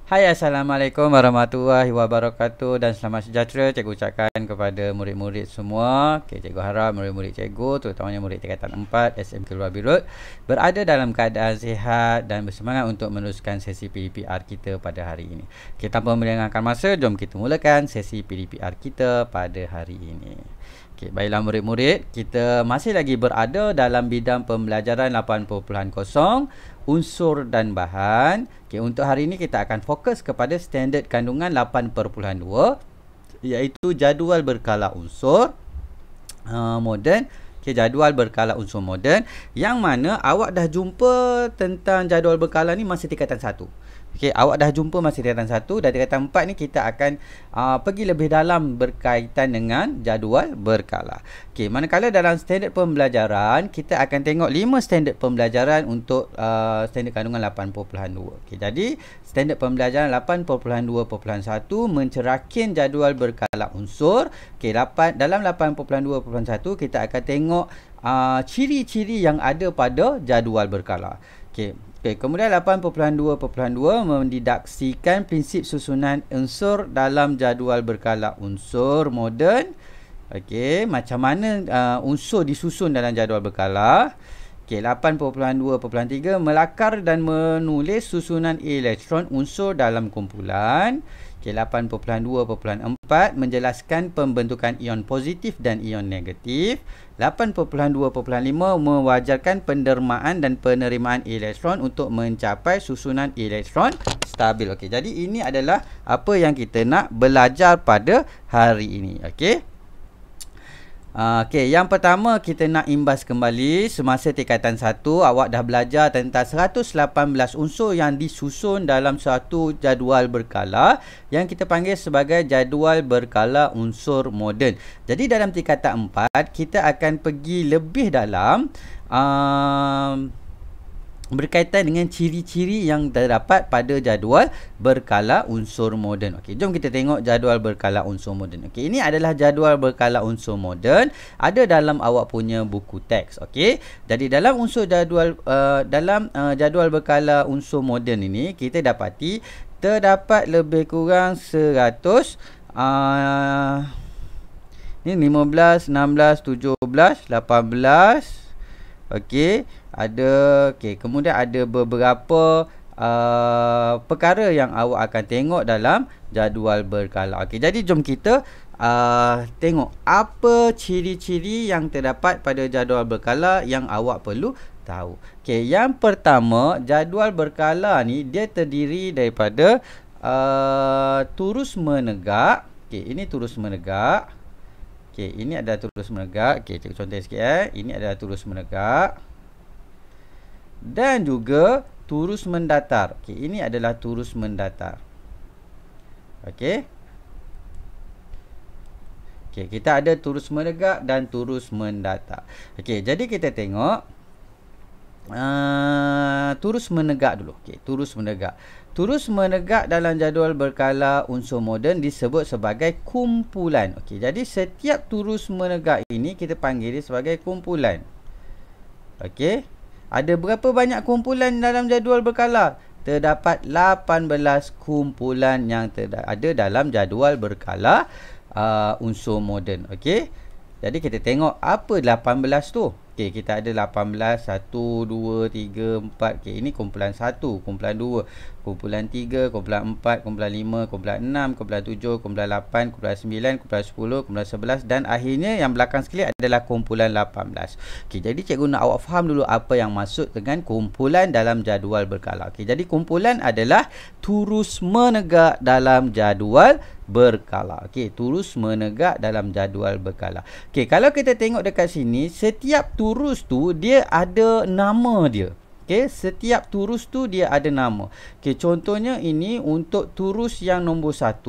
Hai, Assalamualaikum warahmatullahi wabarakatuh dan selamat sejahtera cikgu ucapkan kepada murid-murid semua. Cikgu harap murid-murid cikgu, terutamanya murid tingkatan 4 SMK Luar Birut, berada dalam keadaan sihat dan bersemangat untuk meneruskan sesi PDPR kita pada hari ini. Tanpa melengahkan masa, jom kita mulakan sesi PDPR kita pada hari ini. Baiklah murid-murid, kita masih lagi berada dalam bidang pembelajaran 8.0 unsur dan bahan. Untuk hari ini kita akan fokus kepada standard kandungan 8.2 iaitu jadual berkala unsur moden. Jadual berkala unsur moden yang mana awak dah jumpa tentang jadual berkala ni masa tingkatan 1. Awak dah jumpa masa tingkatan 1 dan tingkatan 4 ni kita akan pergi lebih dalam berkaitan dengan jadual berkala. Manakala dalam standard pembelajaran kita akan tengok 5 standard pembelajaran untuk standard kandungan 8.2. Jadi standard pembelajaran 8.2.1 mencerahkan jadual berkala unsur. Dalam 8.2.1 kita akan tengok ciri-ciri yang ada pada jadual berkala. Kemudian 8.2.2 mendidaksikan prinsip susunan unsur dalam jadual berkala unsur moden. Macam mana unsur disusun dalam jadual berkala. 8.2.3 melakar dan menulis susunan elektron unsur dalam kumpulan. 8.2.4 menjelaskan pembentukan ion positif dan ion negatif. 8.2.5 mewajarkan pendermaan dan penerimaan elektron untuk mencapai susunan elektron stabil. Jadi ini adalah apa yang kita nak belajar pada hari ini. Yang pertama kita nak imbas kembali semasa tingkatan 1 awak dah belajar tentang 118 unsur yang disusun dalam suatu jadual berkala yang kita panggil sebagai jadual berkala unsur moden. Jadi dalam tingkatan 4 kita akan pergi lebih dalam berkaitan dengan ciri-ciri yang terdapat pada jadual berkala unsur moden. Jom kita tengok jadual berkala unsur moden. Ini adalah jadual berkala unsur moden ada dalam awak punya buku teks. Jadi dalam jadual berkala unsur moden ini kita dapati terdapat lebih kurang 100 ni 15, 16, 17, 18. Kemudian ada beberapa perkara yang awak akan tengok dalam jadual berkala. Jadi jom kita tengok apa ciri-ciri yang terdapat pada jadual berkala yang awak perlu tahu. Yang pertama, jadual berkala ni dia terdiri daripada turus menegak. Ini turus menegak. Ini adalah turus menegak. Cikgu contoh sikit. Ini adalah turus menegak. Dan juga turus mendatar. Ini adalah turus mendatar. Kita ada turus menegak dan turus mendatar. Jadi kita tengok turus menegak dulu. Turus menegak. Turus menegak dalam jadual berkala unsur moden disebut sebagai kumpulan. Jadi setiap turus menegak ini kita panggil dia sebagai kumpulan. Ada berapa banyak kumpulan dalam jadual berkala? Terdapat 18 kumpulan yang ada dalam jadual berkala unsur moden. Jadi kita tengok apa 18 tu. Kita ada 18, 1, 2, 3, 4. Ini kumpulan 1, kumpulan 2, kumpulan 3, kumpulan 4, kumpulan 5, kumpulan 6, kumpulan 7, kumpulan 8, kumpulan 9, kumpulan 10, kumpulan 11 dan akhirnya yang belakang sekali adalah kumpulan 18. Jadi cikgu nak awak faham dulu apa yang maksud dengan kumpulan dalam jadual berkala. Jadi kumpulan adalah turus menegak dalam jadual berkala. Turus menegak dalam jadual berkala. Kalau kita tengok dekat sini, setiap turus tu dia ada nama dia. Setiap turus tu dia ada nama. Contohnya ini untuk turus yang nombor 1,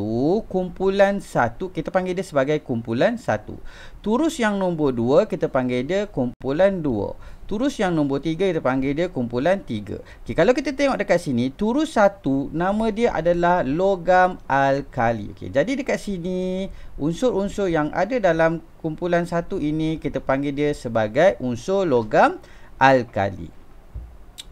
kumpulan 1 kita panggil dia sebagai kumpulan 1. Turus yang nombor 2 kita panggil dia kumpulan 2. Turus yang nombor 3 kita panggil dia kumpulan 3. Kalau kita tengok dekat sini, turus 1 nama dia adalah logam alkali. Jadi dekat sini unsur-unsur yang ada dalam kumpulan 1 ini kita panggil dia sebagai unsur logam alkali.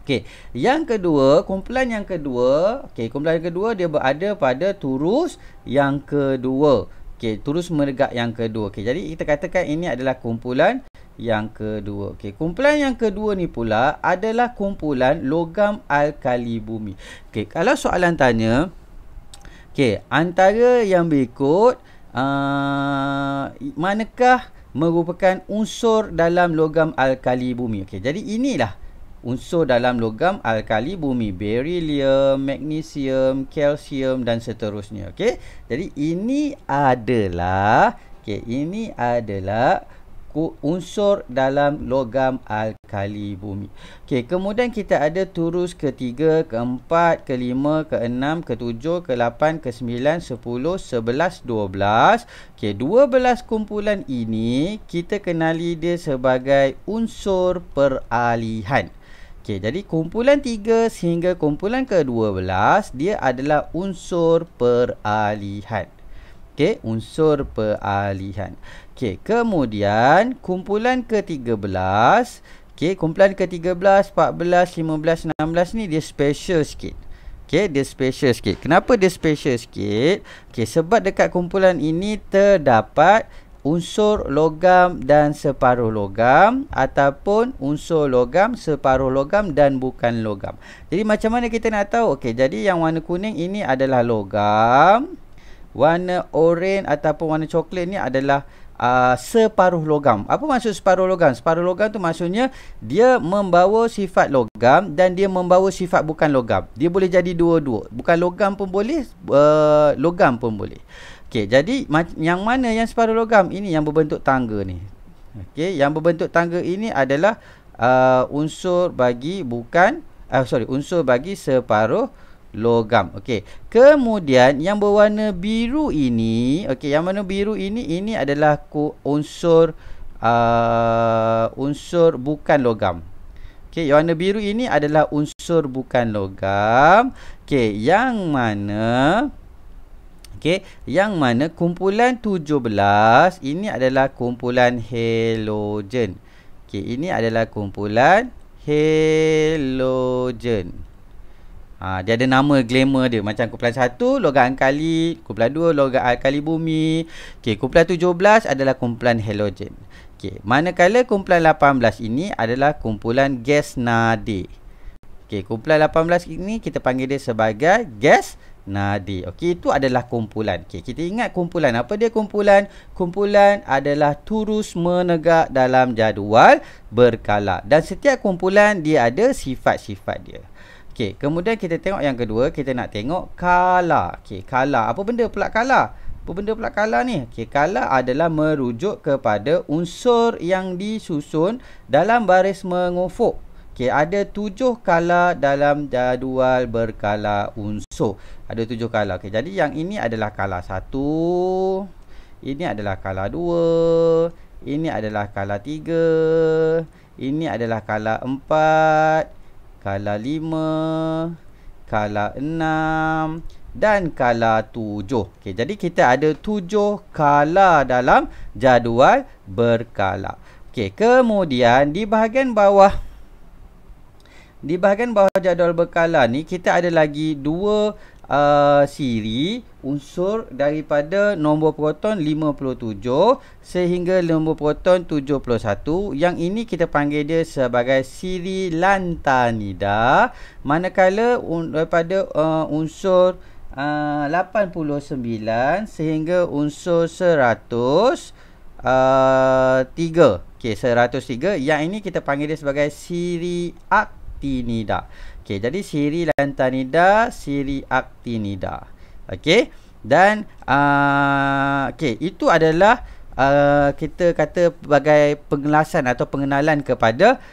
Okey, yang kedua, kumpulan yang kedua, kumpulan yang kedua dia berada pada turus yang kedua. Okey, turus menegak yang kedua. Okey, jadi kita katakan ini adalah kumpulan yang kedua. Okey, kumpulan yang kedua ni pula adalah kumpulan logam alkali bumi. Okey, kalau soalan tanya, antara yang berikut manakah merupakan unsur dalam logam alkali bumi? Okey, jadi inilah unsur dalam logam alkali bumi: beryllium, magnesium, kalsium dan seterusnya. Okey. Jadi ini adalah unsur dalam logam alkali bumi. Okey, kemudian kita ada turus ke-3, ke-4, ke-5, ke-6, ke-7, ke-8, ke-9, 10, 11, 12. Okey, 12 kumpulan ini kita kenali dia sebagai unsur peralihan. Okey, jadi kumpulan 3 sehingga kumpulan ke-12 dia adalah unsur peralihan. Okey, unsur peralihan. Okey, kemudian kumpulan ke-13, kumpulan ke-13, 14, 15, 16 ni dia special sikit. Okey, dia special sikit. Kenapa dia special sikit? Okey, sebab dekat kumpulan ini terdapat unsur logam dan separuh logam ataupun unsur logam, separuh logam dan bukan logam. Jadi macam mana kita nak tahu? Okey, jadi yang warna kuning ini adalah logam, warna oranye ataupun warna coklat ni adalah separuh logam. Apa maksud separuh logam? Separuh logam tu maksudnya dia membawa sifat logam dan dia membawa sifat bukan logam. Dia boleh jadi dua-dua. Bukan logam pun boleh, logam pun boleh. Okey, jadi yang mana yang separuh logam? Ini yang berbentuk tangga ni. Okey, yang berbentuk tangga ini adalah unsur bagi unsur bagi separuh logam. Okey. Kemudian yang berwarna biru ini, yang warna biru ini adalah unsur bukan logam. Okey, yang warna biru ini adalah unsur bukan logam. Okey, yang mana kumpulan 17 ini adalah kumpulan halogen. Okey, ini adalah kumpulan halogen. Dia ada nama glamour dia. Macam kumpulan 1 logam alkali, kumpulan 2 logam alkali bumi. Okey, kumpulan 17 adalah kumpulan halogen. Okey, manakala kumpulan 18 ini adalah kumpulan gas nadir. Okey, kumpulan 18 ini kita panggil dia sebagai gas nadir. Okey, itu adalah kumpulan. Okey, kita ingat kumpulan. Apa dia kumpulan? Kumpulan adalah turus menegak dalam jadual berkala. Dan setiap kumpulan dia ada sifat-sifat dia. Okey, kemudian kita tengok yang kedua, kita nak tengok kala. Okey, kala. Apa benda pula kala? Apa benda pula kala ni? Okey, kala adalah merujuk kepada unsur yang disusun dalam baris mengufuk. Okey, ada 7 kala dalam jadual berkala unsur. Ada 7 kala. Okey, jadi yang ini adalah kala 1. Ini adalah kala 2. Ini adalah kala 3. Ini adalah kala 4. Kala 5. Kala 6. Dan kala 7. Okey, jadi kita ada 7 kala dalam jadual berkala. Okey, kemudian di bahagian bawah jadual berkala ni kita ada lagi 2 siri unsur daripada nombor proton 57 sehingga nombor proton 71. Yang ini kita panggil dia sebagai siri lantanida. Manakala daripada unsur 89 sehingga unsur 103. Okey, 103. Yang ini kita panggil dia sebagai siri actinida. Okey, jadi siri lantanida, siri actinida. Okey. Dan okey, itu adalah kita kata sebagai pengelasan atau pengenalan kepada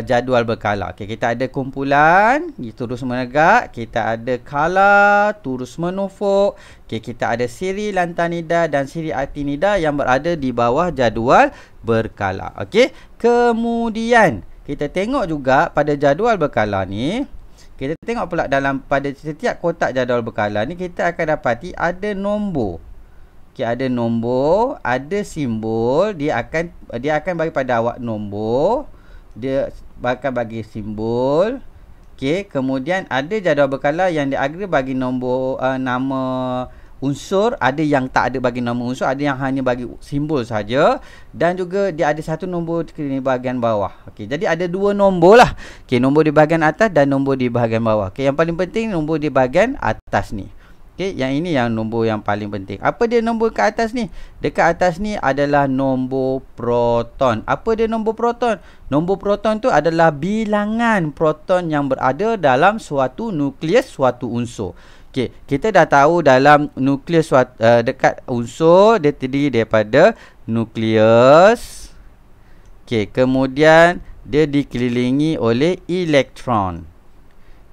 jadual berkala. Okey, kita ada kumpulan turus menegak, kita ada kala, turus menufuk. Okey, kita ada siri lantanida dan siri actinida yang berada di bawah jadual berkala. Okey. Kemudian kita tengok juga pada jadual berkala ni, kita tengok pula pada setiap kotak jadual berkala ni kita akan dapati ada nombor. Okey, ada nombor, ada simbol, dia akan bagi pada awak nombor. dia bakal bagi simbol. Okey, kemudian ada jadual berkala yang dia agree bagi nombor nama unsur, ada yang tak ada bagi nama unsur, ada yang hanya bagi simbol saja, dan juga dia ada satu nombor di bahagian bawah. Okey, jadi ada dua nombor lah. Okey, nombor di bahagian atas dan nombor di bahagian bawah. Okey, yang paling penting nombor di bahagian atas ni. Okey, yang ini yang nombor yang paling penting. Apa dia nombor ke atas ni? Dekat atas ni adalah nombor proton. Apa dia nombor proton? Nombor proton tu adalah bilangan proton yang berada dalam suatu nukleus suatu unsur. Okey, kita dah tahu dalam nukleus dekat unsur dia terdiri daripada nukleus. Okey, kemudian dia dikelilingi oleh elektron.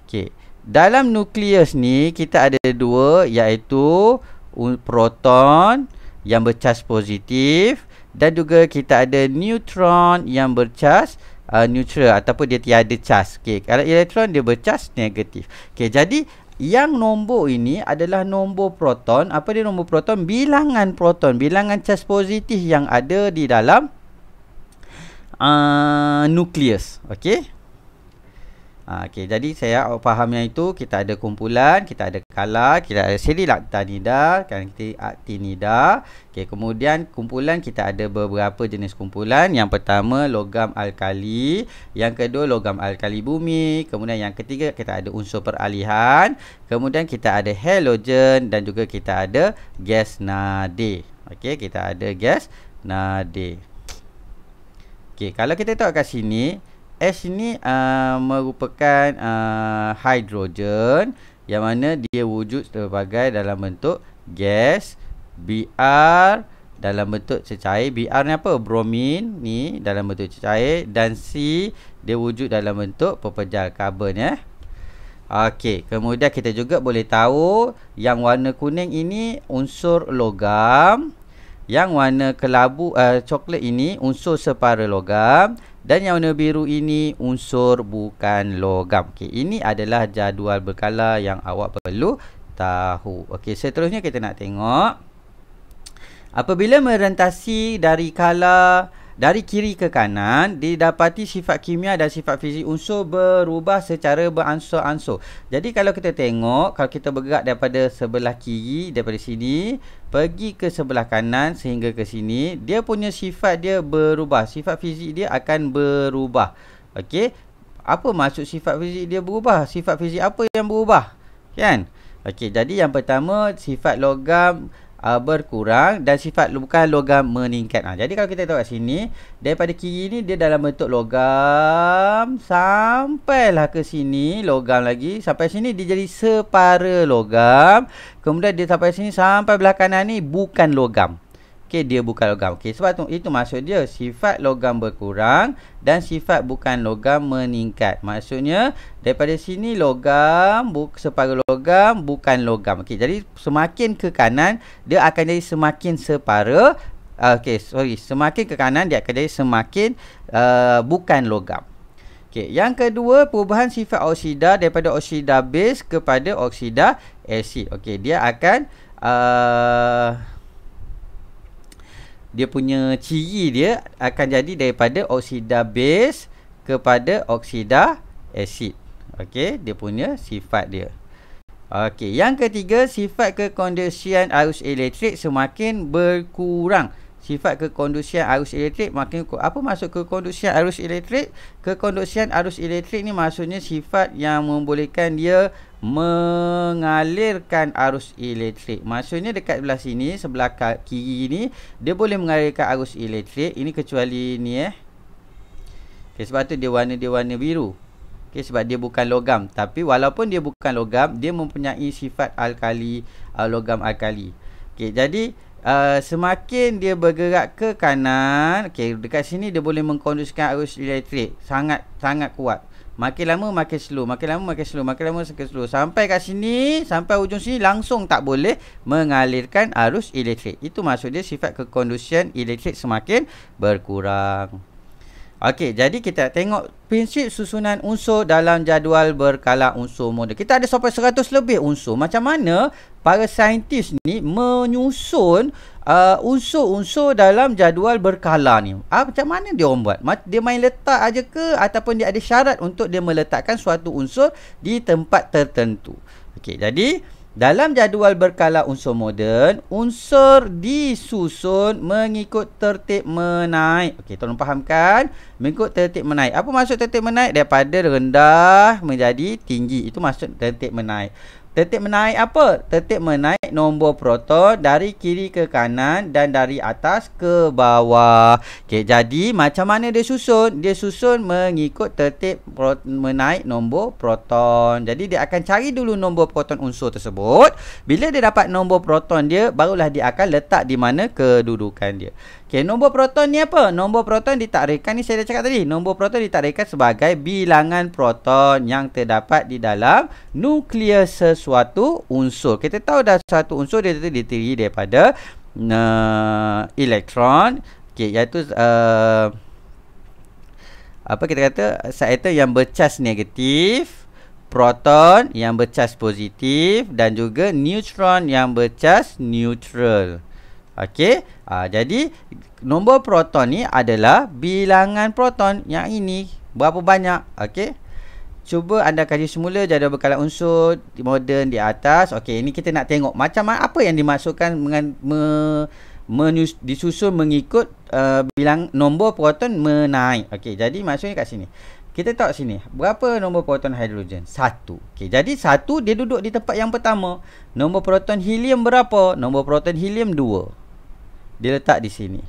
Okey, dalam nukleus ni kita ada dua, iaitu proton yang bercas positif dan juga kita ada neutron yang bercas neutral ataupun dia tiada cas. Okey, kalau elektron dia bercas negatif. Okey, jadi yang nombor ini adalah nombor proton. Apa dia nombor proton? Bilangan proton, bilangan cas positif yang ada di dalam nukleus. Okey. Okey, jadi saya faham yang itu. Kita ada kumpulan, kita ada skala, kita ada seri laktanida, kan, kita aktinida. Okey, kemudian kumpulan kita ada beberapa jenis kumpulan. Yang pertama logam alkali, yang kedua logam alkali bumi, kemudian yang ketiga kita ada unsur peralihan, kemudian kita ada halogen dan juga kita ada gas nadi. Okey, kita ada gas nadi. Okey, kalau kita tengok kat sini, H ni merupakan hidrogen yang mana dia wujud sebagai dalam bentuk gas, Br dalam bentuk cecair. Br ni apa? Bromin ni dalam bentuk cecair, dan C dia wujud dalam bentuk pepejal karbon ya. Okey, kemudian kita juga boleh tahu yang warna kuning ini unsur logam, yang warna kelabu coklat ini unsur separa logam, dan yang warna biru ini unsur bukan logam. Okey, ini adalah jadual berkala yang awak perlu tahu. Okey, seterusnya kita nak tengok apabila merentasi dari kala dari kiri ke kanan, didapati sifat kimia dan sifat fizik unsur berubah secara beransur-ansur. Jadi kalau kita tengok, kalau kita bergerak daripada sebelah kiri, daripada sini pergi ke sebelah kanan sehingga ke sini, dia punya sifat dia berubah. Sifat fizik dia akan berubah. Okey, apa maksud sifat fizik dia berubah? Sifat fizik apa yang berubah? Kan? Okey, jadi yang pertama sifat logam berkurang dan sifat bukan logam meningkat. Jadi kalau kita tengok sini, daripada kiri ni dia dalam bentuk logam, sampailah ke sini logam lagi, sampai sini dia jadi separa logam, kemudian dia sampai sini sampai belah kanan ni bukan logam. Okey, dia bukan logam. Okey, sebab itu maksud dia sifat logam berkurang dan sifat bukan logam meningkat. Maksudnya daripada sini logam, separa logam, bukan logam. Okey, jadi semakin ke kanan dia akan jadi semakin separa. Semakin ke kanan dia akan jadi semakin bukan logam. Okey, yang kedua perubahan sifat oksida daripada oksida base kepada oksida asid. Okey, dia akan dia punya ciri dia akan jadi daripada oksida base kepada oksida asid. Okey, dia punya sifat dia. Okey, yang ketiga sifat kekondusian arus elektrik semakin berkurang. Sifat kekondusian arus elektrik makin apa maksud kekondusian arus elektrik? Kekondusian arus elektrik ni maksudnya sifat yang membolehkan dia mengalirkan arus elektrik. Maksudnya dekat sebelah sini, sebelah kiri ni dia boleh mengalirkan arus elektrik. Ini kecuali ni Okay, sebab tu dia warna biru. Okay, sebab dia bukan logam. Tapi walaupun dia bukan logam, dia mempunyai sifat alkali, logam alkali. Okay, jadi semakin dia bergerak ke kanan, okay, dekat sini dia boleh mengkonduskan arus elektrik sangat kuat. Makin lama makin slow, makin lama makin slow, makin lama makin slow. Sampai kat sini, sampai ujung sini langsung tak boleh mengalirkan arus elektrik. Itu maksud dia sifat kekondusian elektrik semakin berkurang. Okey, jadi kita tengok prinsip susunan unsur dalam jadual berkala unsur model. Kita ada sampai 100 lebih unsur. Macam mana para saintis ni menyusun unsur-unsur dalam jadual berkala ni? Macam mana dia orang buat? Dia main letak aja ke ataupun dia ada syarat untuk dia meletakkan suatu unsur di tempat tertentu? Okey, jadi dalam jadual berkala unsur moden, unsur disusun mengikut tertib menaik. Okey, tolong fahamkan. Mengikut tertib menaik. Apa maksud tertib menaik? Daripada rendah menjadi tinggi. Itu maksud tertib menaik. Tertib menaik apa? Tertib menaik nombor proton dari kiri ke kanan dan dari atas ke bawah. Okey, jadi macam mana dia susun? Dia susun mengikut tertib menaik nombor proton. Jadi dia akan cari dulu nombor proton unsur tersebut. Bila dia dapat nombor proton dia, barulah dia akan letak di mana kedudukan dia. Okey, nombor proton ni apa? Nombor proton ditakdirkan, ni saya dah cakap tadi. Nombor proton ditakdirkan sebagai bilangan proton yang terdapat di dalam nukleus sesuatu unsur. Kita tahu dah satu unsur dia terdiri daripada elektron, okey, iaitu apa kita kata, atom yang bercas negatif, proton yang bercas positif dan juga neutron yang bercas neutral. Okey, jadi nombor proton ni adalah bilangan proton yang ini berapa banyak. Okey, cuba anda kaji semula jadual berkala unsur moden di atas. Okey, ini kita nak tengok macam mana, apa yang dimaksudkan dengan disusun mengikut bilang nombor proton menaik. Okey, jadi maksudnya kat sini. Kita tengok sini. Berapa nombor proton hidrogen? 1. Okey, jadi 1 dia duduk di tempat yang pertama. Nombor proton helium berapa? Nombor proton helium 2. Dia letak di sini.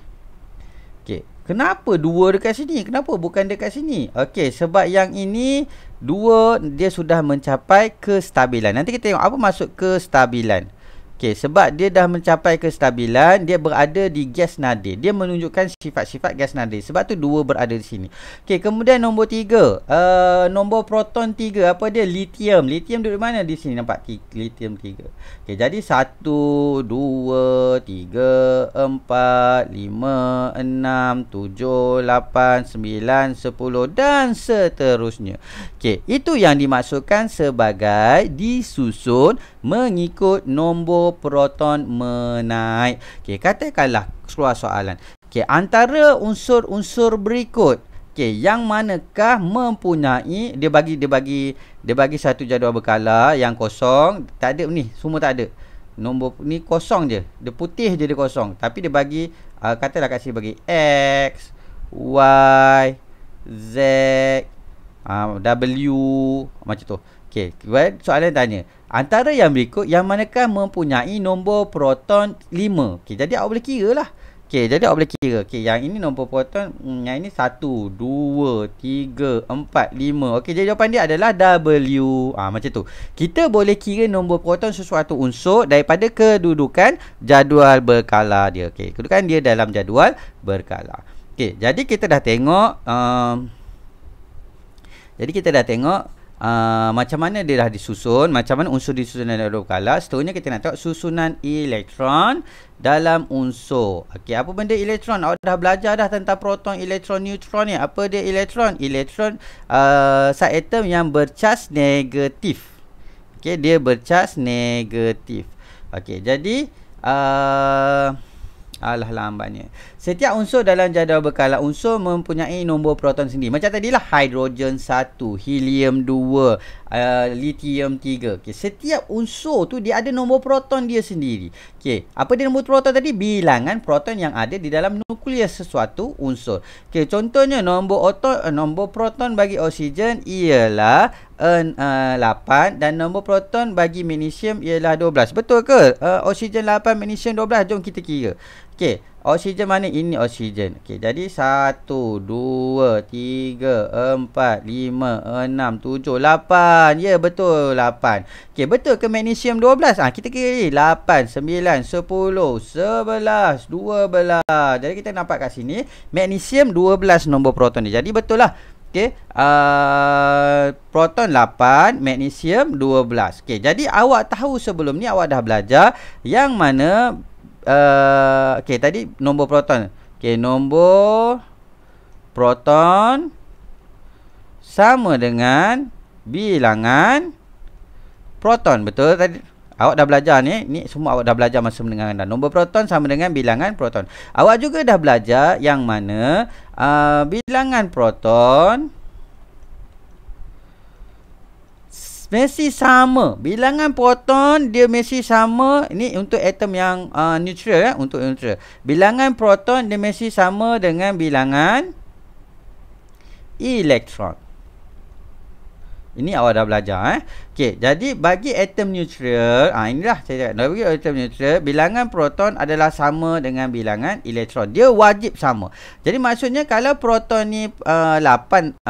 Okey, kenapa 2 dekat sini? Kenapa bukan dekat sini? Okey, sebab yang ini 2 dia sudah mencapai kestabilan. Nanti kita tengok apa maksud kestabilan. Okey, sebab dia dah mencapai kestabilan, dia berada di gas nadir. Dia menunjukkan sifat-sifat gas nadir. Sebab tu 2 berada di sini. Okey, kemudian nombor 3. Nombor proton 3. Apa dia? Lithium. Lithium duduk mana? Di sini nampak lithium 3. Okey, jadi 1, 2, 3, 4, 5, 6, 7, 8, 9, 10 dan seterusnya. Okey, itu yang dimaksudkan sebagai disusun mengikut nombor proton menaik. Okey, katakanlah keluar soalan. Okey, antara unsur-unsur berikut, okey, yang manakah mempunyai, dia bagi satu jadual berkala yang kosong, tak ada ni, semua tak ada. Nombor ni kosong je. Dia putih je, dia kosong. Tapi dia bagi katalah kat sini bagi X, Y, Z, W macam tu. Okey, soalan tanya, antara yang berikut yang manakah mempunyai nombor proton 5? Okey, jadi awak boleh kira lah. Okey, jadi awak boleh kira. Okey, yang ini nombor proton, yang ini 1, 2, 3, 4, 5. Okey, jadi jawapan dia adalah W. Macam tu. Kita boleh kira nombor proton sesuatu unsur daripada kedudukan jadual berkala dia. Okey, kedudukan dia dalam jadual berkala. Okey, jadi kita dah tengok macam mana dia dah disusun, macam mana unsur disusun dalam jadual berkala. Seterusnya kita nak tengok susunan elektron dalam unsur. Okey, apa benda elektron? Awak dah belajar dah tentang proton, elektron, neutron ni. Apa dia elektron? Elektron atom yang bercas negatif. Okey, dia bercas negatif. Okey, jadi alah lambatnya. Setiap unsur dalam jadual berkala unsur mempunyai nombor proton sendiri. Macam tadilah hidrogen 1, helium 2, lithium 3. Okey, setiap unsur tu dia ada nombor proton dia sendiri. Okey, apa dia nombor proton tadi? Bilangan proton yang ada di dalam nukleus sesuatu unsur. Okey, contohnya nombor proton bagi oksigen ialah 8 dan nombor proton bagi magnesium ialah 12. Betul ke? Oksigen 8, magnesium 12. Jom kita kira. Okey, oksigen mana? Ini oksigen. Okey, jadi 1, 2, 3, 4, 5, 6, 7, 8. Ya, betul 8. Okey, betul ke magnesium 12? Kita kira ni 8, 9, 10, 11, 12. Jadi kita nampak kat sini magnesium 12 nombor proton dia. Jadi betul lah. Okey, proton 8, magnesium 12. Okey, jadi awak tahu sebelum ni awak dah belajar yang mana okey, tadi nombor proton. Okey, nombor proton sama dengan bilangan proton. Betul tadi? Awak dah belajar ni. Ni semua awak dah belajar masa mendengar anda. Nombor proton sama dengan bilangan proton. Awak juga dah belajar yang mana bilangan proton mesti sama. Bilangan proton dia mesti sama. Ini untuk atom yang neutral ya, untuk neutral. Bilangan proton dia mesti sama dengan bilangan elektron. Ini awak dah belajar Okey, jadi bagi atom neutral, inilah saya cakap. Bagi atom neutral, bilangan proton adalah sama dengan bilangan elektron. Dia wajib sama. Jadi maksudnya kalau proton ni 8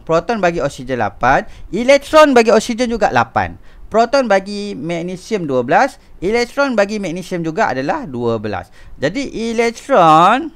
proton bagi oksigen 8, elektron bagi oksigen juga 8. Proton bagi magnesium 12, elektron bagi magnesium juga adalah 12. Jadi elektron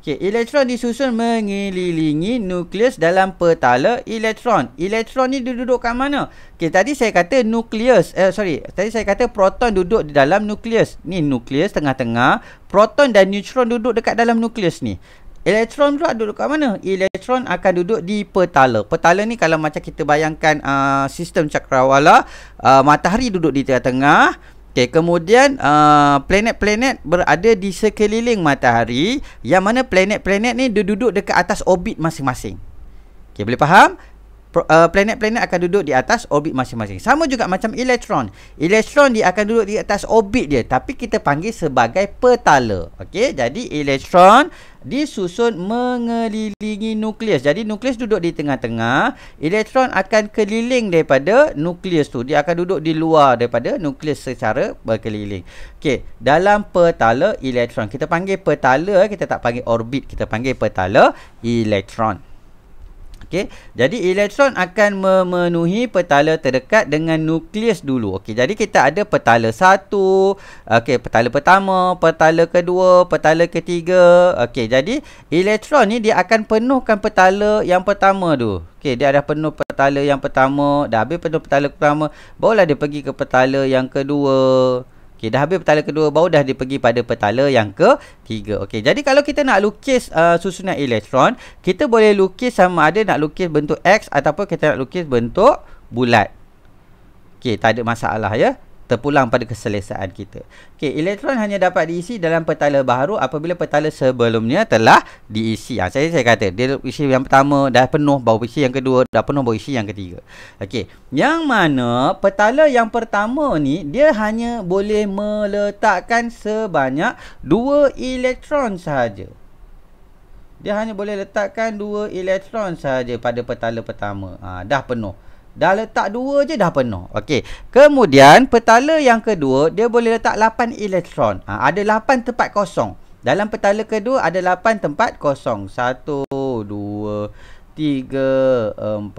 elektron disusun mengelilingi nukleus dalam petala elektron. Elektron ni duduk kat mana? Tadi saya kata nukleus. Tadi saya kata proton duduk di dalam nukleus. Ni nukleus tengah-tengah. Proton dan neutron duduk dekat dalam nukleus ni. Elektron pula duduk kat mana? Elektron akan duduk di petala. Petala ni kalau macam kita bayangkan sistem cakrawala, matahari duduk di tengah-tengah. Kemudian planet-planet berada di sekeliling matahari, yang mana planet-planet ni duduk dekat atas orbit masing-masing. Boleh faham? Planet-planet akan duduk di atas orbit masing-masing. Sama juga macam elektron. Elektron dia akan duduk di atas orbit dia, tapi kita panggil sebagai petala. Jadi elektron disusun mengelilingi nukleus. Jadi nukleus duduk di tengah-tengah. Elektron akan keliling daripada nukleus tu. Dia akan duduk di luar daripada nukleus secara berkeliling. Dalam petala elektron, kita panggil petala, kita tak panggil orbit, kita panggil petala elektron. Jadi elektron akan memenuhi petala terdekat dengan nukleus dulu. Jadi kita ada petala 1, petala pertama, petala kedua, petala ketiga. Jadi elektron ni dia akan penuhkan petala yang pertama tu. Dia dah penuh petala yang pertama, dah habis penuh petala pertama, barulah dia pergi ke petala yang kedua. Dah habis petala kedua, baru dah dia pergi pada petala yang ketiga. Jadi kalau kita nak lukis susunan elektron, kita boleh lukis sama ada nak lukis bentuk X ataupun kita nak lukis bentuk bulat. Tak ada masalah ya. Terpulang pada keselesaan kita. Elektron hanya dapat diisi dalam petala baharu apabila petala sebelumnya telah diisi. Saya kata dia isi yang pertama dah penuh, baru isi yang kedua dah penuh, baru isi yang ketiga. Yang mana petala yang pertama ni dia hanya boleh meletakkan sebanyak 2 elektron sahaja. Dia hanya boleh letakkan 2 elektron sahaja pada petala pertama. Dah penuh. Dah letak 2 je dah penuh. Kemudian petala yang kedua dia boleh letak 8 elektron. Ada 8 tempat kosong. Dalam petala kedua ada 8 tempat kosong. 1 2 3 4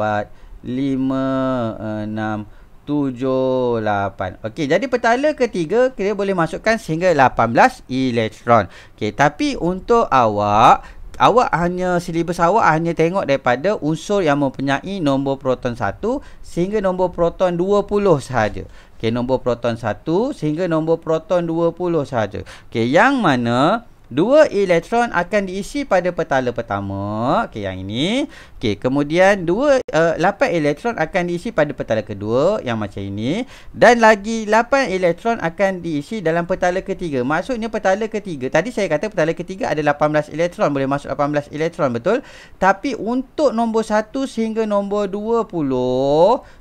5 6 7 8. Jadi petala ketiga kita boleh masukkan sehingga 18 elektron. Tapi untuk awak hanya silibus awak hanya tengok daripada unsur yang mempunyai nombor proton 1 sehingga nombor proton 20 sahaja. Nombor proton 1 sehingga nombor proton 20 sahaja. Yang mana 2 elektron akan diisi pada petala pertama. Yang ini. Kemudian 8 elektron akan diisi pada petala kedua yang macam ini. Dan lagi 8 elektron akan diisi dalam petala ketiga. Maksudnya petala ketiga, tadi saya kata petala ketiga ada 18 elektron, boleh masuk 18 elektron, betul? Tapi untuk nombor 1 sehingga nombor 20,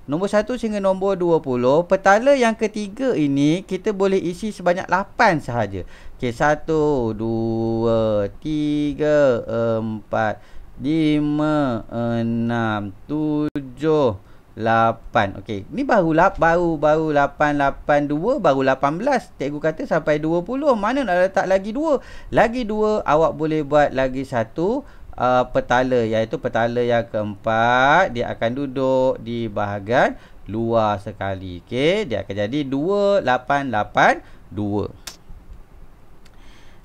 nombor 1 sehingga nombor 20, petala yang ketiga ini kita boleh isi sebanyak 8 sahaja. 1 2 3 4 5 6 7 8. Ni baru 882 baru 18. Cikgu kata sampai 20. Mana nak letak lagi 2? Lagi 2 awak boleh buat lagi satu petala, iaitu petala yang keempat. Dia akan duduk di bahagian luar sekali. Dia akan jadi 2882.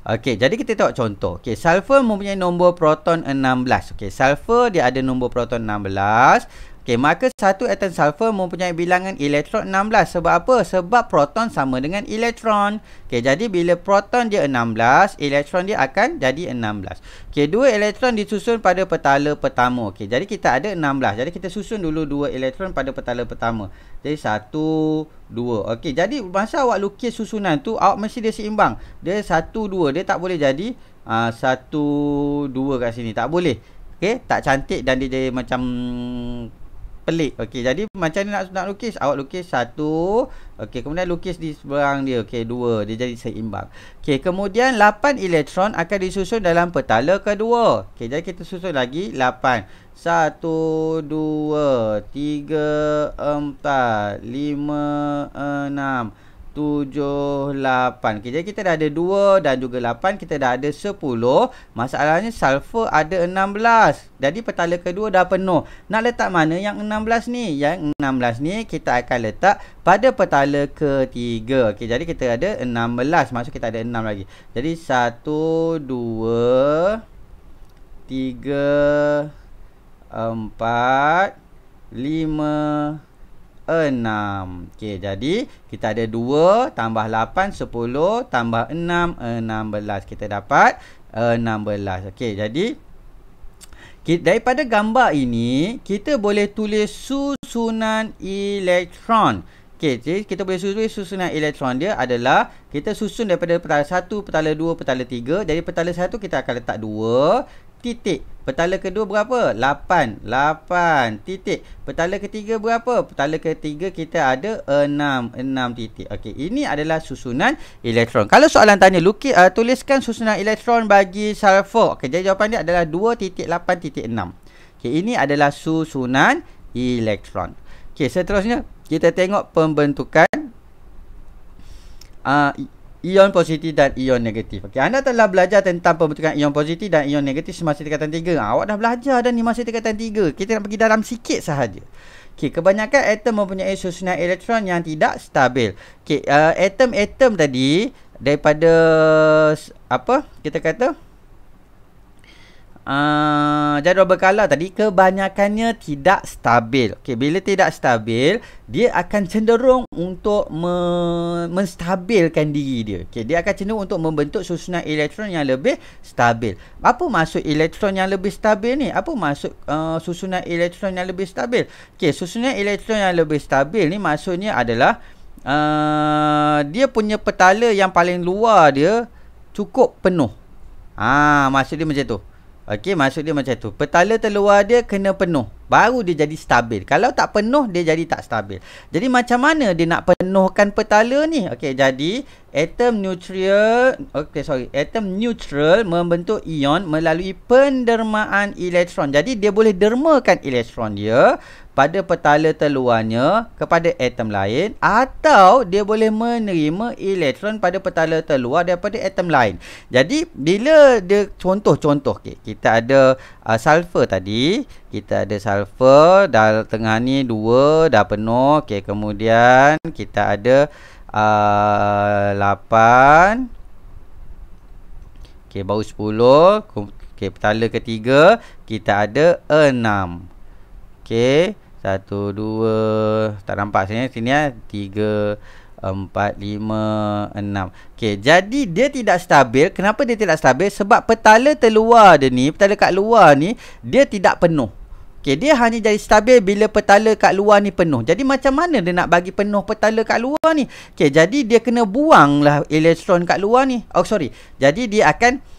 Jadi kita tengok contoh. Sulfur mempunyai nombor proton 16. Sulfur dia ada nombor proton 16. Okey, maka satu atom sulfur mempunyai bilangan elektron 16. Sebab apa? Sebab proton sama dengan elektron. Okey, jadi bila proton dia 16, elektron dia akan jadi 16. Okey, dua elektron disusun pada petala pertama. Okey, jadi kita ada 16. Jadi kita susun dulu dua elektron pada petala pertama. Jadi 1, 2. Okey, jadi masa awak lukis susunan tu, awak mesti dia seimbang. Dia 1, 2. Dia tak boleh jadi 1, 2 kat sini. Tak boleh. Okey, tak cantik dan dia jadi macam pelik. Okey, jadi macam ni nak lukis, awak lukis 1. Okey, kemudian lukis di seberang dia. Okey, 2. Dia jadi seimbang. Okey, kemudian 8 elektron akan disusun dalam petala kedua. Okey, jadi kita susun lagi 8. 1, 2, 3, 4, 5, 6, 7, 8. Okay, jadi kita dah ada 2 dan juga 8. Kita dah ada 10. Masalahnya sulfur ada 16. Jadi petala kedua dah penuh. Nak letak mana yang 16 ni? Yang 16 ni kita akan letak pada petala ketiga. Okay, jadi kita ada 16. Maksud kita ada 6 lagi. Jadi 1, 2, 3, 4, 5, 6. Okey, jadi kita ada 2 tambah 8, 10 tambah 6, 16. Kita dapat 16. Okey, jadi daripada gambar ini kita boleh tulis susunan elektron. Okey, jadi kita boleh tulis susunan elektron dia adalah kita susun daripada petala 1, petala 2, petala 3. Jadi petala 1 kita akan letak 2 titik. Petala kedua berapa? 8. 8 titik. Petala ketiga berapa? Petala ketiga kita ada 6. 6 titik. Okey, ini adalah susunan elektron. Kalau soalan tanya, tuliskan susunan elektron bagi sulfur. Okey, jadi jawapan dia adalah 2.8.6. Okey, ini adalah susunan elektron. Okey, seterusnya kita tengok pembentukan ion positif dan ion negatif. Okey, anda telah belajar tentang pembentukan ion positif dan ion negatif semasa tingkatan 3. Awak dah belajar dah ni masa tingkatan 3. Kita nak pergi dalam sikit sahaja. Okey, kebanyakan atom mempunyai susunan elektron yang tidak stabil. Okey, atom-atom tadi daripada apa kita kata jadual berkala tadi kebanyakannya tidak stabil. Okey, bila tidak stabil, dia akan cenderung untuk menstabilkan diri dia. Okey, dia akan cenderung untuk membentuk susunan elektron yang lebih stabil. Apa maksud elektron yang lebih stabil ni? Apa maksud susunan elektron yang lebih stabil? Okey, susunan elektron yang lebih stabil ni maksudnya adalah dia punya petala yang paling luar dia cukup penuh. Maksud dia macam tu. Okey, maksud dia macam tu. Petala terluar dia kena penuh, baru dia jadi stabil. Kalau tak penuh, dia jadi tak stabil. Jadi macam mana dia nak penuhkan petala ni? Okey, jadi atom neutral membentuk ion melalui pendermaan elektron. Jadi dia boleh dermakan elektron dia pada petala terluarnya kepada atom lain, atau dia boleh menerima elektron pada petala terluar daripada atom lain. Jadi bila dia contoh-contoh, okay, kita ada sulfur tadi, kita ada sulfur dalam tengah ni 2 dah penuh. Okay, kemudian kita ada 8. Okay, baru 10. Okay, petala ketiga kita ada 6. Okay, 1, 2, tak nampak sini, 3, 4, 5, 6. Okey, jadi dia tidak stabil. Kenapa dia tidak stabil? Sebab petala terluar dia ni, petala kat luar ni, dia tidak penuh. Okey, dia hanya jadi stabil bila petala kat luar ni penuh. Jadi macam mana dia nak bagi penuh petala kat luar ni? Okey, jadi dia kena buanglah elektron kat luar ni. Jadi dia akan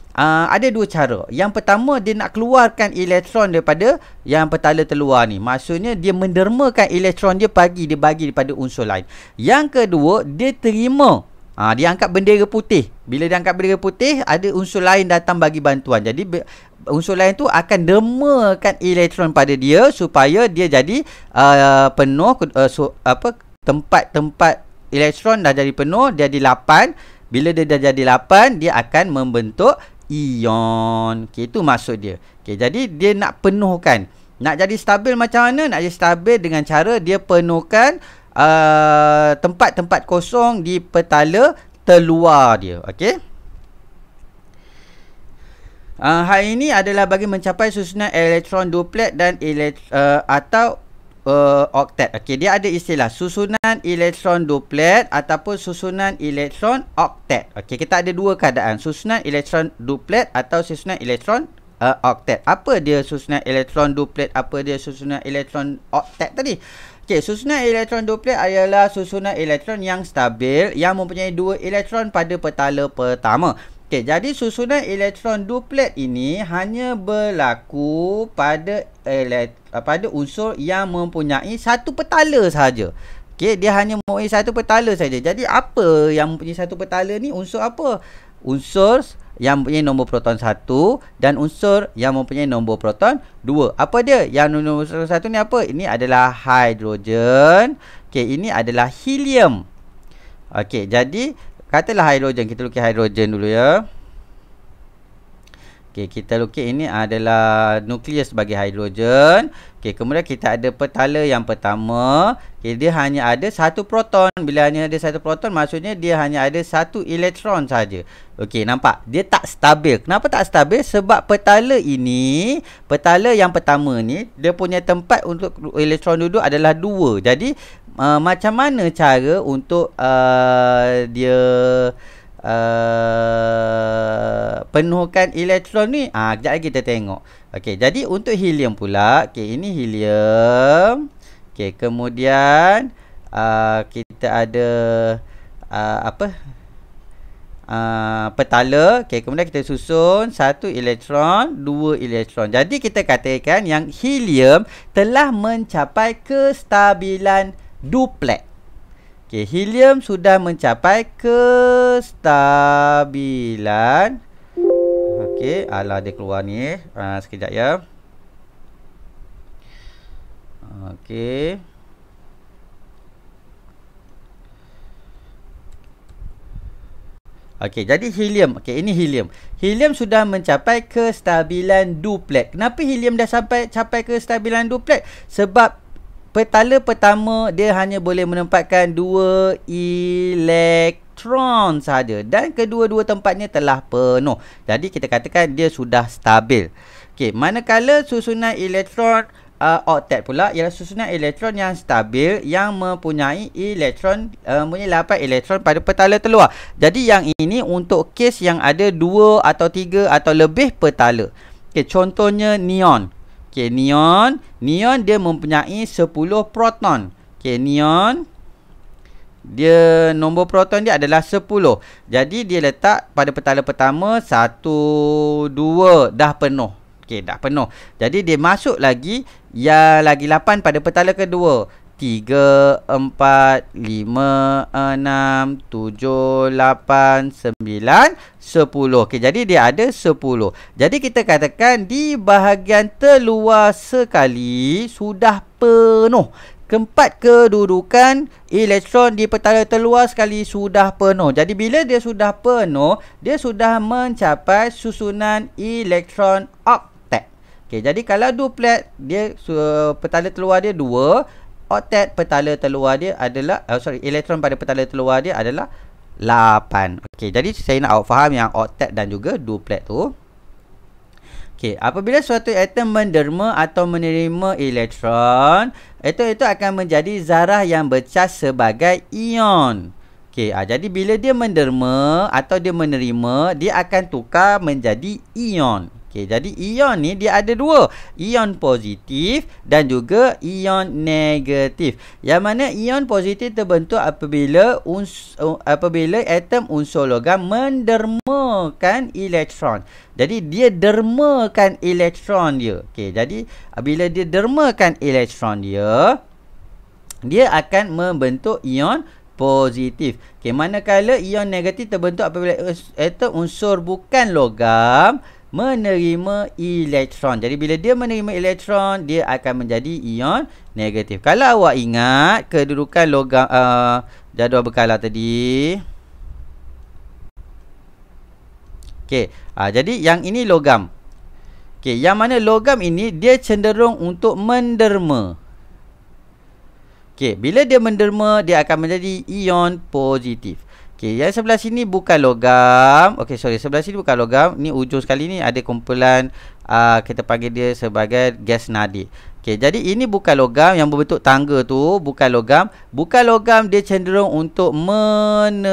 ada dua cara. Yang pertama, dia nak keluarkan elektron daripada yang petala terluar ni. Maksudnya dia mendermakan elektron dia bagi daripada unsur lain. Yang kedua, dia terima. Dia angkat bendera putih. Bila dia angkat bendera putih, ada unsur lain datang bagi bantuan. Jadi unsur lain tu akan dermakan elektron pada dia supaya dia jadi penuh. Tempat elektron dah jadi penuh, dia jadi 8. Bila dia dah jadi 8, dia akan membentuk ion. Okay, itu maksud dia. Okay, jadi dia nak penuhkan. Nak jadi stabil macam mana? Nak jadi stabil dengan cara dia penuhkan tempat-tempat kosong di petala terluar dia. Okay. Hal ini adalah bagi mencapai susunan elektron duplet dan atau oktet. Okey, dia ada istilah susunan elektron duplet ataupun susunan elektron oktet. Okey, kita ada dua keadaan, susunan elektron duplet atau susunan elektron oktet. Apa dia susunan elektron duplet? Apa dia susunan elektron oktet tadi? Okey, susunan elektron duplet adalah susunan elektron yang stabil yang mempunyai dua elektron pada petala pertama. Okey, jadi susunan elektron duplet ini hanya berlaku pada unsur yang mempunyai satu petala sahaja. Okey, dia hanya mempunyai satu petala saja. Jadi apa yang mempunyai satu petala ni? Unsur apa? Unsur yang mempunyai nombor proton 1 dan unsur yang mempunyai nombor proton 2. Apa dia? Yang nombor proton 1 ni apa? Ini adalah hidrogen. Okey, ini adalah helium. Okey, jadi katalah hidrogen, kita lukis hidrogen dulu ya. Okey, kita lukis ini adalah nukleus bagi hidrogen. Okey, kemudian kita ada petala yang pertama. Okey, dia hanya ada satu proton. Bila hanya ada satu proton, maksudnya dia hanya ada satu elektron saja. Okey, nampak? Dia tak stabil. Kenapa tak stabil? Sebab petala ini, petala yang pertama ni, dia punya tempat untuk elektron duduk adalah 2. Jadi macam mana cara untuk dia penuhkan elektron ni? Kejap lagi kita tengok. Okey, jadi untuk helium pula, okey, ini helium. Okey, kemudian kita ada petala. Okey, kemudian kita susun 1 elektron, 2 elektron. Jadi kita katakan yang helium telah mencapai kestabilan duplet. Okey, helium sudah mencapai kestabilan. Okey, alah dia keluar ni. Sekejap ya. Okey. Okey, jadi helium. Okey, ini helium. Helium sudah mencapai kestabilan duplet. Kenapa helium dah capai kestabilan duplet? Sebab petala pertama dia hanya boleh menempatkan 2 elektron sahaja dan kedua-dua tempatnya telah penuh. Jadi kita katakan dia sudah stabil. Okey, manakala susunan elektron oktet pula ialah susunan elektron yang stabil yang mempunyai elektron mempunyai 8 elektron pada petala terluar. Jadi yang ini untuk kes yang ada 2 atau 3 atau lebih petala. Okey, contohnya neon. Okey, neon dia mempunyai 10 proton. Okey, neon dia nombor proton dia adalah 10. Jadi dia letak pada petala pertama 1 2 dah penuh. Okey, dah penuh. Jadi dia masuk lagi yang lagi 8 pada petala kedua. 3 4 5 6 7 8 9 10. Okey, jadi dia ada 10. Jadi kita katakan di bahagian terluar sekali sudah penuh. Keempat kedudukan elektron di petala terluar sekali sudah penuh. Jadi bila dia sudah penuh, dia sudah mencapai susunan elektron oktet. Okey, jadi kalau duplet dia petala terluar dia 2. Oktet petala terluar dia adalah elektron pada petala terluar dia adalah 8. Okey, jadi saya nak awak faham yang oktet dan juga duplet tu. Okey, apabila suatu atom menderma atau menerima elektron, atom itu akan menjadi zarah yang bercas sebagai ion. Okey, jadi bila dia menderma atau dia menerima, dia akan tukar menjadi ion. Okey, jadi ion ni dia ada 2, ion positif dan juga ion negatif. Yang mana ion positif terbentuk apabila atom unsur logam mendermakan elektron. Jadi dia dermakan elektron dia. Okey, jadi bila dia dermakan elektron dia, dia akan membentuk ion positif. Okey, manakala ion negatif terbentuk apabila atom unsur bukan logam menerima elektron. Jadi bila dia menerima elektron, dia akan menjadi ion negatif. Kalau awak ingat kedudukan logam jadual berkala tadi. Okey, jadi yang ini logam. Okey, yang mana logam ini dia cenderung untuk menderma. Okey, bila dia menderma, dia akan menjadi ion positif. Okey, yang sebelah sini bukan logam. Okey, sorry, sebelah sini bukan logam. Ni ujung sekali ni ada kumpulan kita panggil dia sebagai gas nadir. Okey, jadi ini bukan logam yang berbentuk tangga tu, bukan logam. Bukan logam, dia cenderung untuk menerima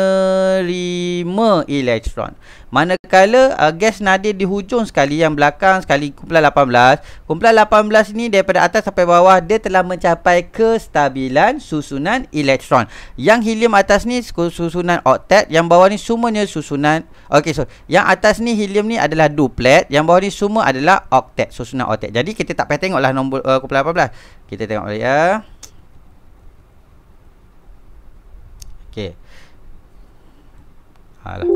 elektron. Manakala gas nadir di hujung sekali, yang belakang sekali kumpulan 18. Kumpulan 18 ni daripada atas sampai bawah dia telah mencapai kestabilan susunan elektron. Yang helium atas ni susunan oktet, yang bawah ni semuanya susunan yang atas ni helium ni adalah duplet, yang bawah ni semua adalah oktet, susunan oktet. Jadi kita tak payah tengoklah nombor kumpulan 18. Kita tengok balik ya. Okey. Alah.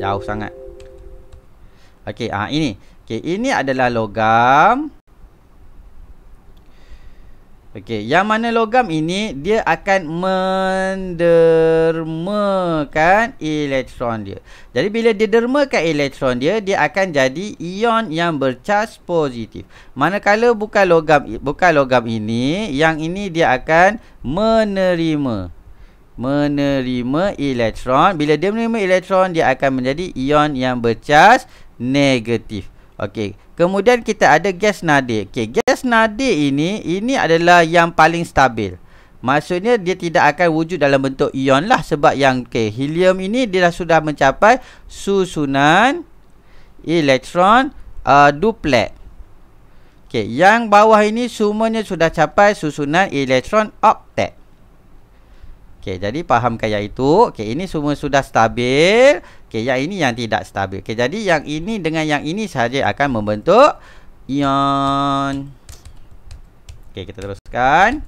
Jauh sangat. Okey, ini. Okey, ini adalah logam. Okey, yang mana logam ini dia akan mendermakan elektron dia. Jadi bila dia dermakan elektron dia, dia akan jadi ion yang bercas positif. Manakala bukan logam ini, yang ini dia akan menerima elektron. Bila dia menerima elektron, dia akan menjadi ion yang bercas negatif. Okey, kemudian kita ada gas nadir. Okey, gas nadir ini adalah yang paling stabil. Maksudnya dia tidak akan wujud dalam bentuk ion lah, sebab yang helium ini dia sudah mencapai susunan elektron duplet. Okey, yang bawah ini semuanya sudah capai susunan elektron oktet. Okey, jadi fahamkan yang itu. Okey, ini semua sudah stabil. Okey, yang ini yang tidak stabil. Okey, jadi yang ini dengan yang ini sahaja akan membentuk ion. Okey, kita teruskan.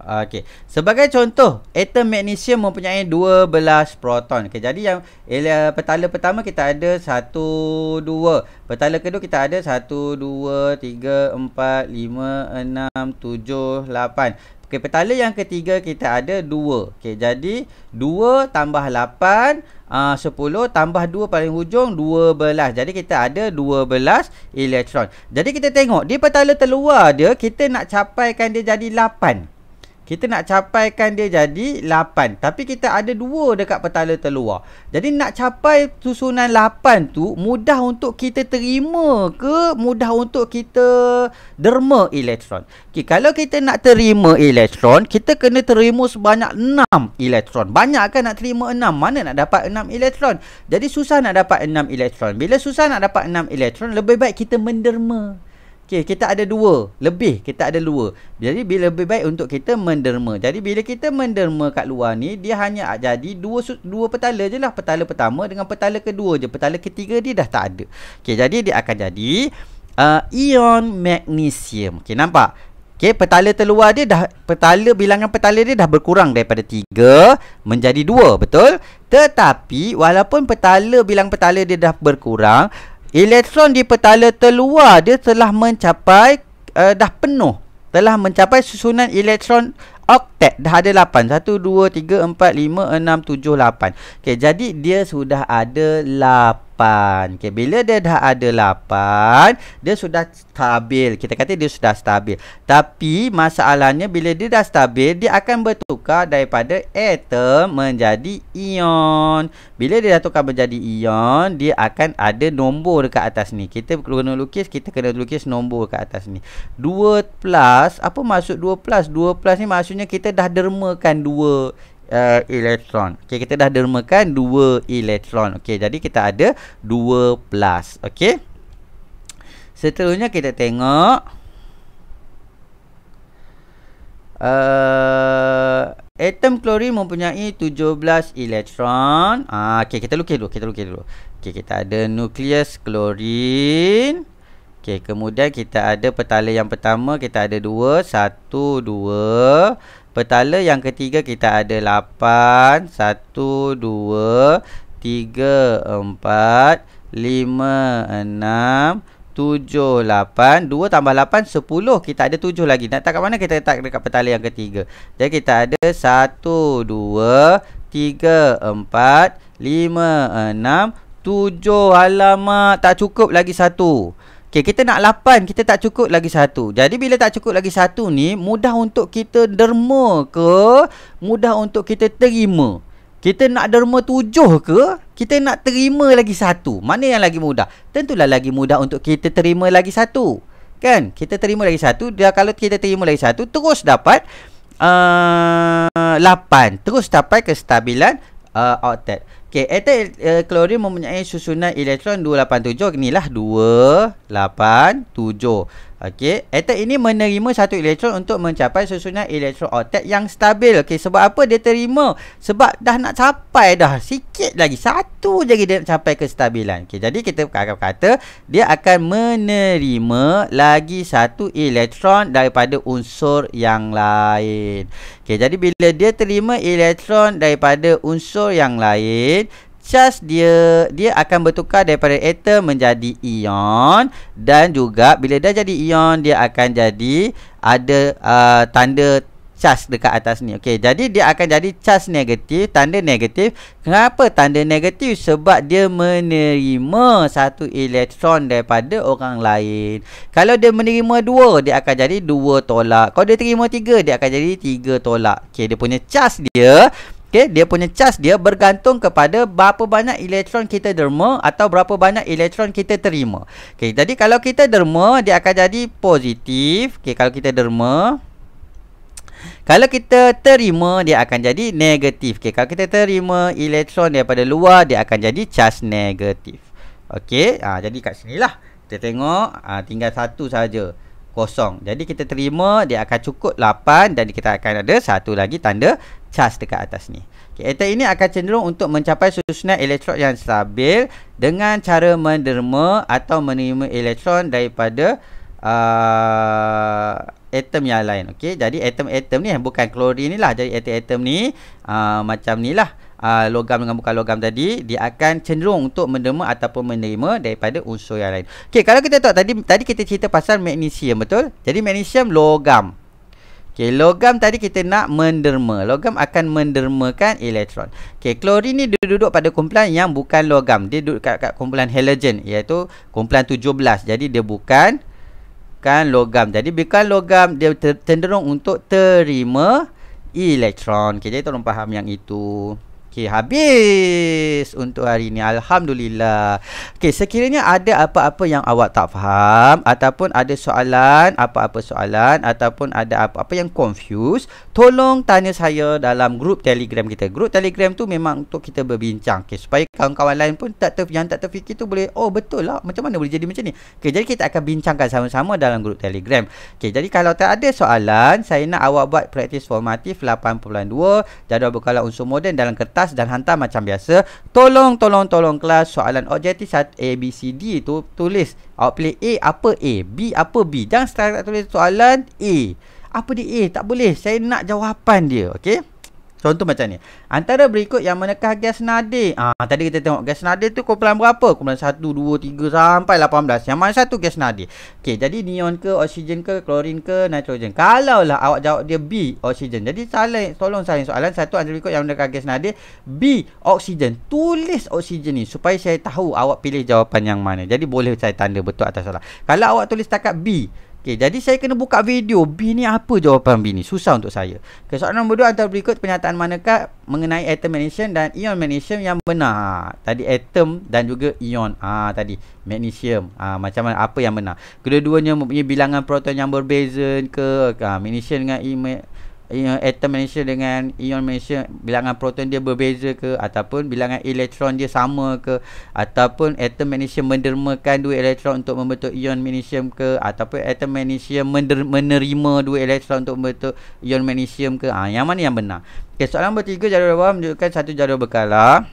Okey, sebagai contoh, atom magnesium mempunyai 12 proton. Okey, jadi yang petala pertama kita ada 1, 2. Petala kedua kita ada 1, 2, 3, 4, 5, 6, 7, 8. Okey, petala yang ketiga kita ada 2. Okey, jadi 2 tambah 8, 10 tambah 2 paling hujung 12. Jadi kita ada 12 elektron. Jadi kita tengok di petala terluar dia, kita nak capaikan dia jadi 8. Kita nak capaikan dia jadi 8. Tapi kita ada 2 dekat petala terluar. Jadi nak capai susunan 8 tu mudah untuk kita terima ke mudah untuk kita derma elektron? Okay, kalau kita nak terima elektron, kita kena terima sebanyak 6 elektron. Banyak kan nak terima 6? Mana nak dapat 6 elektron? Jadi susah nak dapat 6 elektron. Bila susah nak dapat 6 elektron, lebih baik kita menderma. Okey, kita ada 2 lebih, kita ada 2. Jadi bila lebih baik untuk kita menderma. Jadi bila kita menderma kat luar ni, dia hanya jadi dua petala je lah. Petala pertama dengan petala kedua je. Petala ketiga dia dah tak ada. Okey, jadi dia akan jadi ion magnesium. Okey, nampak? Okey, petala terluar dia dah, bilangan petala dia dah berkurang daripada 3 menjadi 2, betul? Tetapi walaupun bilang petala dia dah berkurang, elektron di petala terluar dia telah mencapai dah penuh. Telah mencapai susunan elektron oktet. Dah ada 8. 1, 2, 3, 4, 5, 6, 7, 8. Okay, jadi dia sudah ada 8. Okay, bila dia dah ada 8, dia sudah stabil. Kita kata dia sudah stabil. Tapi masalahnya bila dia dah stabil, dia akan bertukar daripada atom menjadi ion. Bila dia dah tukar menjadi ion, dia akan ada nombor dekat atas ni. Kita kena lukis nombor dekat atas ni. 2 plus, apa maksud 2 plus? 2 plus ni maksudnya kita dah dermakan 2 elektron. Okey, kita dah dermakan 2 elektron. Okey, jadi kita ada 2 plus. Okey. Seterusnya kita tengok atom klorin mempunyai 17 elektron. Okey, kita lukis dulu. Okey, kita ada nukleus klorin. Okey, kemudian kita ada petala yang pertama kita ada 2, 1, 2. Petala yang ketiga kita ada 8, 1, 2, 3, 4, 5, 6, 7, 8. 2 tambah 8, 10. Kita ada 7 lagi. Nak letak kat mana? Kita letak dekat petala yang ketiga. Jadi kita ada 1, 2, 3, 4, 5, 6, 7. Alamak, tak cukup lagi 1. Okay, kita nak 8, kita tak cukup lagi 1. Jadi bila tak cukup lagi 1 ni, mudah untuk kita derma ke? Mudah untuk kita terima? Kita nak derma 7 ke? Kita nak terima lagi 1? Mana yang lagi mudah? Tentulah lagi mudah untuk kita terima lagi 1. Kan? Kita terima lagi 1. Dia kalau kita terima lagi 1, terus dapat 8. Terus capai kestabilan oktet. Okay, atom klorin mempunyai susunan elektron 287. Inilah 287. Okey, atom ini menerima satu elektron untuk mencapai susunan elektron oktet yang stabil. Okey, sebab apa dia terima? Sebab dah nak capai dah. Sikit lagi, satu je dia nak capai kestabilan. Okey, jadi kita akan kata dia akan menerima lagi satu elektron daripada unsur yang lain. Okey, jadi bila dia terima elektron daripada unsur yang lain, charge dia akan bertukar daripada atom menjadi ion, dan juga bila dah jadi ion dia akan jadi ada tanda charge dekat atas ni. Okey, jadi dia akan jadi charge negatif, tanda negatif. Kenapa tanda negatif? Sebab dia menerima satu elektron daripada orang lain. Kalau dia menerima 2, dia akan jadi 2 tolak. Kalau dia terima 3, dia akan jadi 3 tolak. Okey, dia punya charge dia, okay, dia punya charge dia bergantung kepada berapa banyak elektron kita derma atau berapa banyak elektron kita terima. Okay, jadi kalau kita derma, dia akan jadi positif. Okay, kalau kita derma. Kalau kita terima, dia akan jadi negatif. Okay, kalau kita terima elektron daripada luar, dia akan jadi charge negatif. Okay, jadi kat sini lah kita tengok, tinggal satu saja, kosong. Jadi kita terima, dia akan cukup 8 dan kita akan ada satu lagi tanda charge dekat atas ni. Okay, atom ini akan cenderung untuk mencapai susunan elektron yang stabil dengan cara menderma atau menerima elektron daripada atom yang lain. Okey, jadi atom-atom ni bukan klorin ni lah. Jadi atom-atom ni macam ni lah, logam dengan bukan logam tadi, dia akan cenderung untuk menderma ataupun menerima daripada unsur yang lain. Okey, kalau kita tahu tadi kita cerita pasal magnesium, betul? Jadi magnesium logam. Okey, logam tadi kita nak menderma. Logam akan mendermakan elektron. Okey, klorin ni dia duduk pada kumpulan yang bukan logam. Dia duduk kat kumpulan halogen, iaitu kumpulan 17. Jadi dia bukan logam. Jadi bukan logam, dia cenderung untuk terima elektron. Okay, jadi tolong faham yang itu. Okay, habis untuk hari ini. Alhamdulillah. Okay, sekiranya ada apa-apa yang awak tak faham ataupun ada soalan, apa-apa soalan ataupun ada apa-apa yang confuse, tolong tanya saya dalam grup Telegram kita. Grup Telegram tu memang untuk kita berbincang. Okay, supaya kawan-kawan lain pun yang tak terfikir tu boleh, oh betul lah, macam mana boleh jadi macam ni. Okay, jadi kita akan bincangkan sama-sama dalam grup Telegram. Okay, jadi kalau tak ada soalan, saya nak awak buat praktis formatif 8.2, jadual berkala unsur moden dalam kertas dan hantar macam biasa. Tolong kelas soalan objektif A, B, C, D tu tulis. Awak pilih A, apa A, B, apa B. Jangan start tulis soalan A. Apa dia A? Tak boleh. Saya nak jawapan dia. Okey? Contoh macam ni. Antara berikut yang menekah gas nadir. Tadi kita tengok gas nadir tu kumpulan berapa? Kumpulan 1, 2, 3 sampai 18. Yang mana satu gas nadir? Okey, jadi neon ke, oksigen ke, klorin ke, nitrogen. Kalaulah awak jawab dia B, oksigen. Jadi tolong salin soalan. Satu antara berikut yang menekah gas nadir. B, oksigen. Tulis oksigen ni supaya saya tahu awak pilih jawapan yang mana. Jadi boleh saya tanda betul atas salah. Kalau awak tulis takat B, okay, jadi saya kena buka video. B ni apa jawapan B ni? Susah untuk saya. Okay, soalan nombor 2, antara berikut pernyataan manakah mengenai atom magnesium dan ion magnesium yang benar? Tadi atom dan juga ion. Tadi magnesium. Macam mana? Apa yang benar? Kedua-duanya mempunyai bilangan proton yang berbeza ke? Magnesium dengan atom magnesium dengan ion magnesium, bilangan proton dia berbeza ke? Ataupun bilangan elektron dia sama ke? Ataupun atom magnesium mendermakan 2 elektron untuk membentuk ion magnesium ke? Ataupun atom magnesium menerima 2 elektron untuk membentuk ion magnesium ke? Yang mana yang benar? Okay, soalan nombor 3, jadual bawah menunjukkan satu jadual berkala.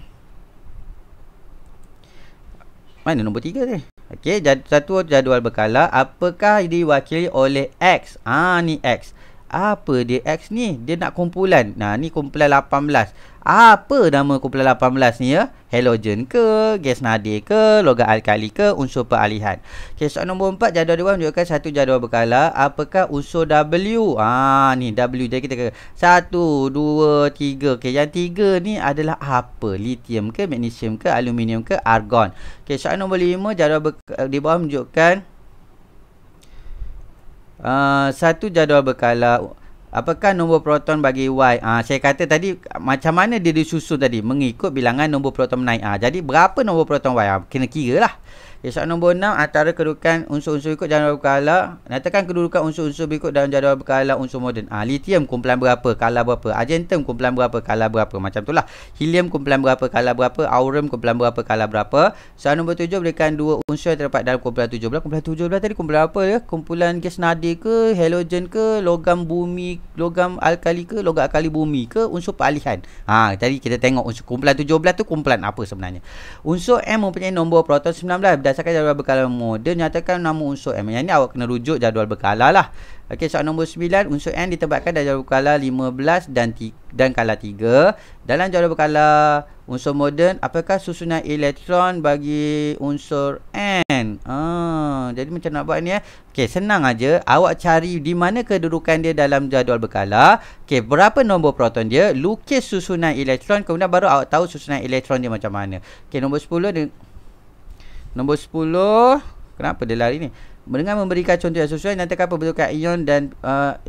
Mana nombor 3 ni? Okey, satu jadual berkala apakah diwakili oleh X? Ni X. Apa dia X ni? Dia nak kumpulan. Ni kumpulan 18. Apa nama kumpulan 18 ni ya? Halogen ke? Gas nadir ke? Logam alkali ke? Unsur peralihan. Okay, soalan nombor 4, jadual dewan menunjukkan satu jadual berkala. Apakah unsur W? Ni W. Jadi kita kata 1, 2, 3. Okay, yang 3 ni adalah apa? Lithium ke? Magnesium ke? Aluminium ke? Argon. Okay, soalan nombor 5, jadual di bawah menunjukkan satu jadual berkala. Apakah nombor proton bagi Y? Saya kata tadi macam mana dia disusun tadi mengikut bilangan nombor proton menaik. Jadi berapa nombor proton Y? Kena kira lah. Soalan nombor 6, antara kedudukan unsur-unsur berikut jadual berkala. Nyatakan kedudukan unsur-unsur berikut dalam jadual berkala unsur moden. Lithium kumpulan berapa, kala berapa. Argentum kumpulan berapa, kala berapa. Macam itulah. Helium kumpulan berapa, kala berapa. Aurum kumpulan berapa, kala berapa. Soalan nombor 7, berikan dua unsur yang terdapat dalam kumpulan 17. Kumpulan 17 tadi kumpulan apa ya? Kumpulan gas nadir ke, halogen ke, logam bumi, logam alkali ke, logam alkali bumi ke, unsur peralihan. Tadi kita tengok unsur kumpulan 17 tu kumpulan apa sebenarnya. Unsur M mempunyai nombor proton 19. Berdasarkan jadual berkala moden, nyatakan nama unsur M. Yang ni awak kena rujuk jadual berkala lah. Okey, soalan nombor 9, unsur N ditempatkan dalam jadual berkala 15 dan kala 3. Dalam jadual berkala unsur moden, apakah susunan elektron bagi unsur N? Jadi macam nak buat ni Okey, senang aja. Awak cari di mana kedudukan dia dalam jadual berkala. Okey, berapa nombor proton dia, lukis susunan elektron, kemudian baru awak tahu susunan elektron dia macam mana. Okey, nombor 10 Nombor 10, kenapa dia lari ni? Dengan memberikan contoh yang sesuai, nyatakan pembentukan ion dan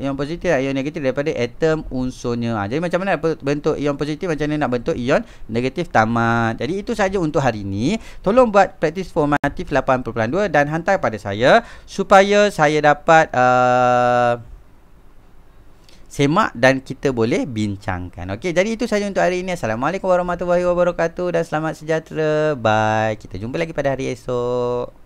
ion positif dan ion negatif daripada atom unsurnya. Jadi macam mana bentuk ion positif, macam mana nak bentuk ion negatif, tamat. Jadi itu saja untuk hari ini. Tolong buat praktis formatif 8.2 dan hantar pada saya supaya saya dapat semak dan kita boleh bincangkan. Okey, jadi itu saja untuk hari ini. Assalamualaikum warahmatullahi wabarakatuh dan selamat sejahtera. Bye. Kita jumpa lagi pada hari esok.